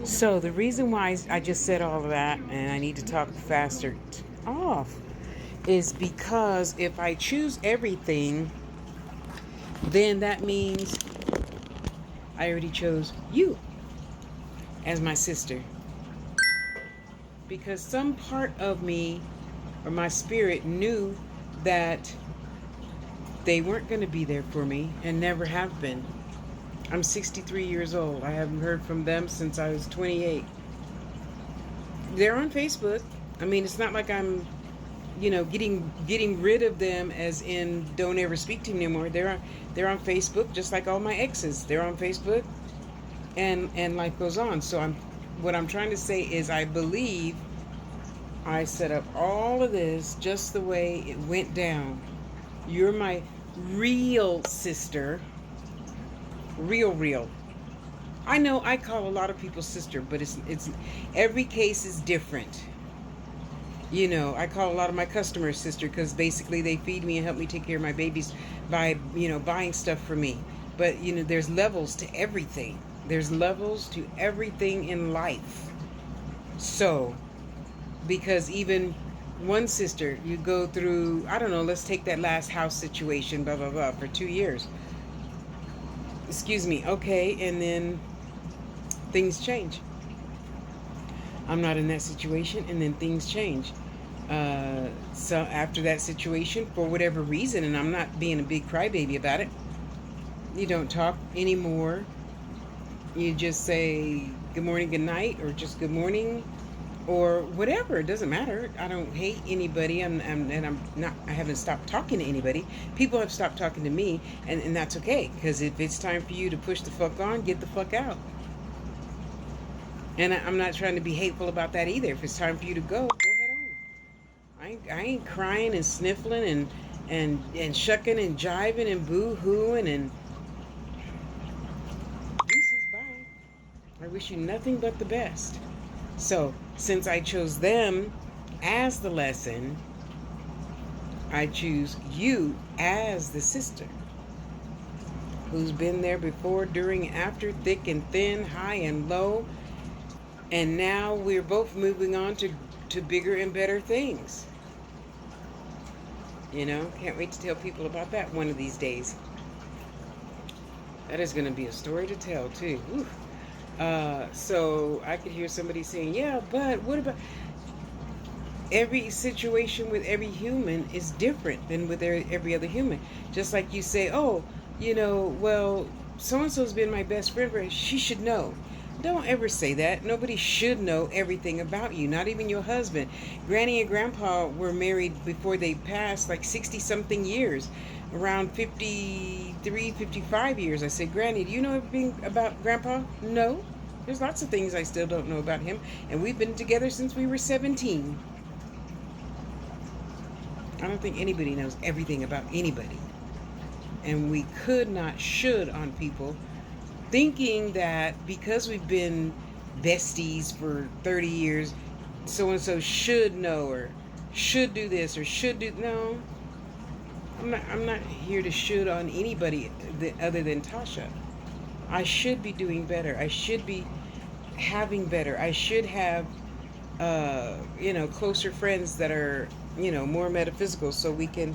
So the reason why I just said all of that, and I need to talk faster off, is because if I choose everything, then that means I already chose you as my sister. Because some part of me or my spirit knew that they weren't going to be there for me and never have been. I'm 63 years old. I haven't heard from them since I was 28. They're on Facebook. I mean, it's not like I'm, getting rid of them as in don't ever speak to me anymore. They're on Facebook just like all my exes. They're on Facebook, and life goes on. So what I'm trying to say is I believe I set up all of this just the way it went down. You're my real sister. Real. I know I call a lot of people sister, but it's every case is different. I call a lot of my customers sister because basically they feed me and help me take care of my babies by, buying stuff for me. But, there's levels to everything. There's levels to everything in life. So, because even one sister, you go through, I don't know, let's take that last house situation, blah, blah, blah, for 2 years. Excuse me. Okay. And then things change. I'm not in that situation, and then things change. So after that situation, for whatever reason, and I'm not being a big crybaby about it, you don't talk anymore. You just say good morning, good night, or just good morning, or whatever. It doesn't matter. I don't hate anybody, and I'm not. I haven't stopped talking to anybody. People have stopped talking to me, and that's okay. Because if it's time for you to push the fuck on, get the fuck out. And I'm not trying to be hateful about that either. If it's time for you to go ahead on. I ain't crying and sniffling and shucking and jiving and boo-hooing and deuces, bye. I wish you nothing but the best. So, since I chose them as the lesson, I choose you as the sister who's been there before, during, after, thick and thin, high and low. And now we're both moving on to bigger and better things. Can't wait to tell people about that one of these days. That is going to be a story to tell, too. So I could hear somebody saying, yeah, but what about... Every situation with every human is different than with every other human. Just like you say, oh, well, so-and-so's been my best friend, she should know. Don't ever say that. Nobody should know everything about you, not even your husband. Granny and Grandpa were married before they passed, like 60-something years, around 53, 55 years. I said, Granny, do you know everything about Grandpa? No. There's lots of things I still don't know about him, and we've been together since we were 17. I don't think anybody knows everything about anybody. And we could not should on people, thinking that because we've been besties for 30 years, so-and-so should know or should do this or should do... No. I'm not here to should on anybody other than Tasha. I should be doing better. I should be having better. I should have, closer friends that are, more metaphysical, so we can,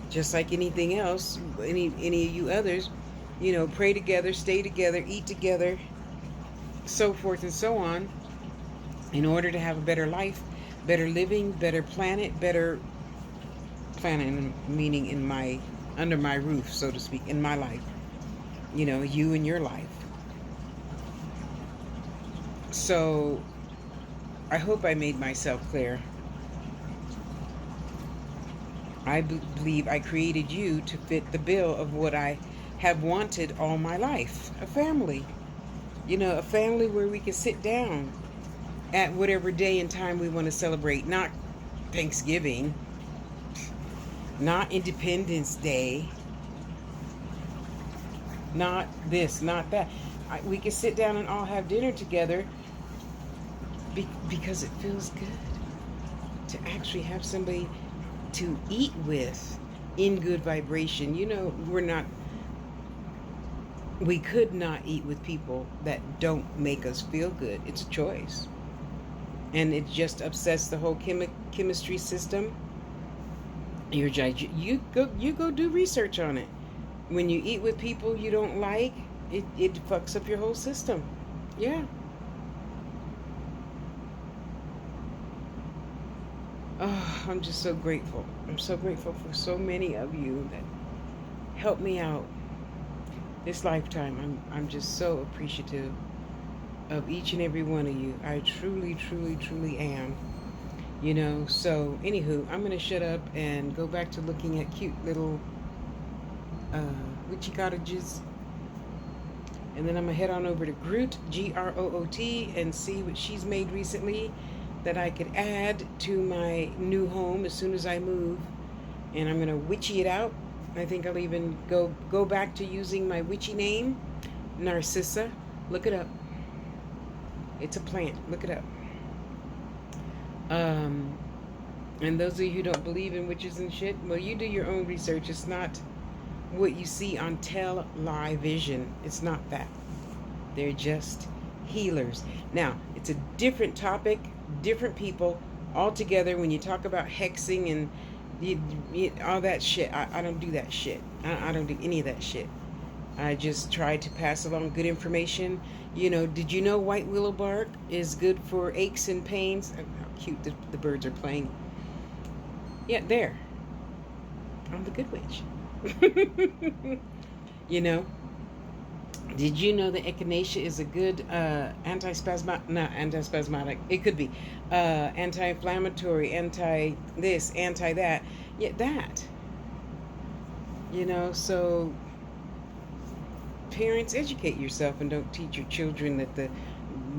just like anything else, any of you others, pray together, stay together, eat together, so forth and so on, in order to have a better life, better living, better planet, meaning under my roof, so to speak, in my life. You and your life. So, I hope I made myself clear. I believe I created you to fit the bill of what I have wanted all my life. A family. A family where we can sit down at whatever day and time we want to celebrate. Not Thanksgiving. Not Independence Day. Not this, not that. We can sit down and all have dinner together because it feels good to actually have somebody to eat with in good vibration. We're not we could not eat with people that don't make us feel good. It's a choice. And it just upsets the whole chemistry system. You go do research on it. When you eat with people you don't like, it fucks up your whole system. Yeah. Oh, I'm just so grateful. I'm so grateful for so many of you that help me out this lifetime. I'm just so appreciative of each and every one of you. I truly, truly, truly am. So anywho, I'm gonna shut up and go back to looking at cute little witchy cottages, and then I'm gonna head on over to Groot, Groot, and see what she's made recently that I could add to my new home as soon as I move. And I'm gonna witchy it out. I think I'll even go back to using my witchy name, Narcissa. Look it up. It's a plant. Look it up. And those of you who don't believe in witches and shit, well, you do your own research. It's not what you see on television. It's not that. They're just healers. Now, it's a different topic, different people altogether. When you talk about hexing and all that shit, I don't do that shit. I don't do any of that shit. I just try to pass along good information. Did you know white willow bark is good for aches and pains? How cute the birds are playing. Yeah, there. I'm the good witch. Did you know that echinacea is a good anti-spasmodic? It could be anti-inflammatory, anti-this, anti-that. Yeah, that. So parents, educate yourself and don't teach your children that the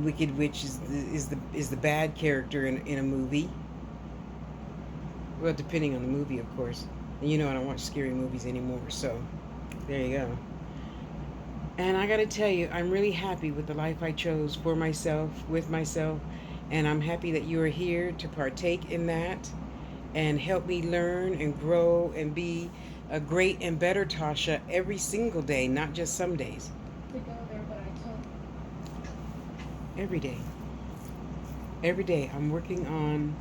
Wicked Witch is the bad character in a movie. Well, depending on the movie, of course. And I don't watch scary movies anymore, so there you go. And I gotta tell you, I'm really happy with the life I chose for myself, with myself, and I'm happy that you are here to partake in that and help me learn and grow and be a great and better Tasha every single day, not just some days. Every day. Every day I'm working on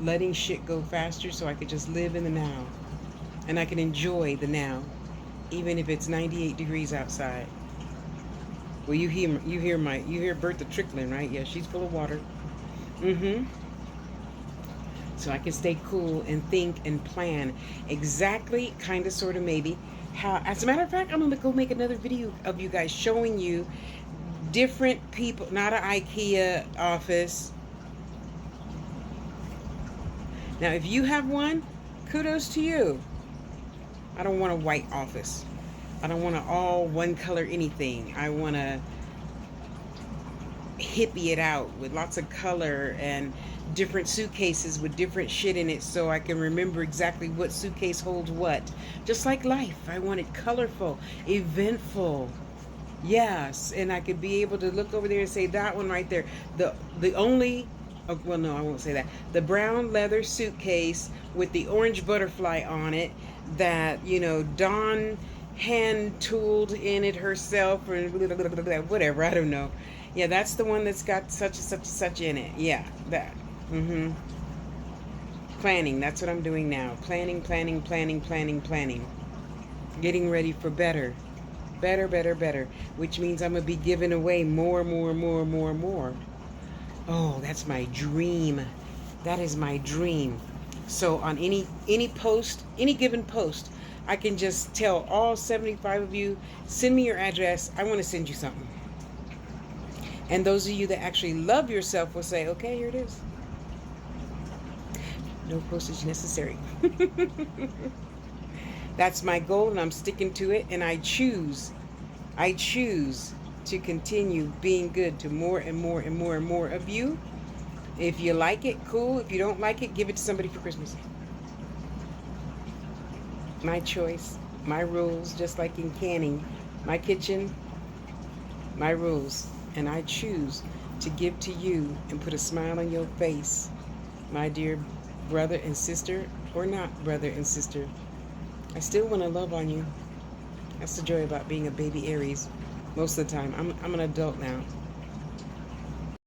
letting shit go faster so I could just live in the now. And I can enjoy the now, even if it's 98 degrees outside. Well, you hear Bertha trickling, right? Yeah, she's full of water. So I can stay cool and think and plan exactly, kind of, sort of, maybe how. As a matter of fact, I'm gonna go make another video of you guys showing you different people, not an IKEA office. Now, if you have one, kudos to you. I don't want a white office. I don't want to all one color anything. I want to hippie it out with lots of color and different suitcases with different shit in it so I can remember exactly what suitcase holds what. Just like life. I want it colorful, eventful. Yes, and I could be able to look over there and say that one right there. The only, oh, well, no, I won't say that. The brown leather suitcase with the orange butterfly on it that, Dawn hand tooled in it herself or whatever, I don't know. Yeah, that's the one that's got such and such and such in it. Yeah, that. Planning, that's what I'm doing now. Planning. Getting ready for better, which means I'm gonna be giving away more. Oh, that's my dream. That is my dream. So on any post, any given post, I can just tell all 75 of you, send me your address. I want to send you something. And those of you that actually love yourself will say, okay, here it is. No postage necessary. That's my goal, and I'm sticking to it. And I choose to continue being good to more and more of you. If you like it, cool. If you don't like it, give it to somebody for Christmas. My choice, my rules, just like in canning. My kitchen, my rules. And I choose to give to you and put a smile on your face, my dear brother and sister, or not brother and sister. I still want to love on you. That's the joy about being a baby Aries. most of the time. I'm an adult now.